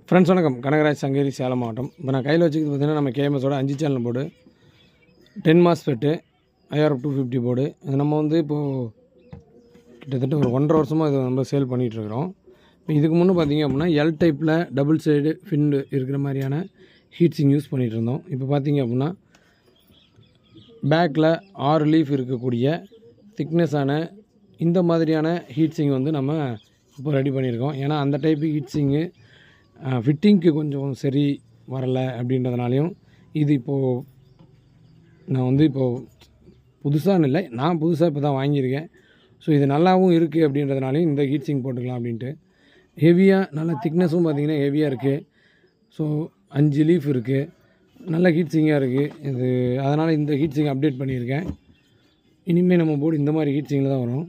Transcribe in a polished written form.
Friends வணக்கம். கனகராஜ் சங்ககிரி சேலம் மாவட்டம். இப்போ நான் கையில் வச்சுக்கிறது பார்த்தீங்கன்னா நம்ம கேஎம்எஸோட 5 channel board 10 MOSFET IRF 250 board. இது நம்ம இப்போது கிட்டத்தட்ட ஒரு 1.5 வருஷமாக இதை நம்ம சேல் பண்ணிகிட்ருக்குறோம். இப்போ இதுக்கு முன்னே பார்த்திங்க அப்படின்னா எல் டைப்பில் டபுள் சைடு ஃபிண்டு இருக்கிற மாதிரியான ஹீட்ஸிங் யூஸ் பண்ணிகிட்டு இருந்தோம். இப்போ பார்த்திங்க அப்படின்னா பேக்கில் 6 லீஃப் இருக்கக்கூடிய திக்னஸான இந்த மாதிரியான ஹீட்ஸிங் நம்ம இப்போ ரெடி பண்ணியிருக்கோம். ஏன்னா அந்த டைப்பு ஹீட்ஸிங்கு ஃபிட்டிங்க்கு கொஞ்சம் சரி வரலை அப்படின்றதுனாலையும் இது இப்போது நான் இப்போது புதுசாக இல்லை, நான் புதுசாக இப்போ தான் வாங்கியிருக்கேன். ஸோ இது நல்லாவும் இருக்குது அப்படின்றதுனாலையும் இந்த ஹீட்ஸிங் போட்டுக்கலாம் அப்படின்ட்டு. ஹெவியாக நல்ல திக்னஸும் பார்த்திங்கன்னா ஹெவியாக இருக்குது. ஸோ 5 லீஃப் இருக்குது, நல்ல ஹீட்ஸிங்காக இருக்குது இது. அதனால் இந்த ஹீட்ஸிங் அப்டேட் பண்ணியிருக்கேன். இனிமேல் நம்ம போர்டு இந்த மாதிரி ஹீட்ஸிங்கில் தான் வரும்.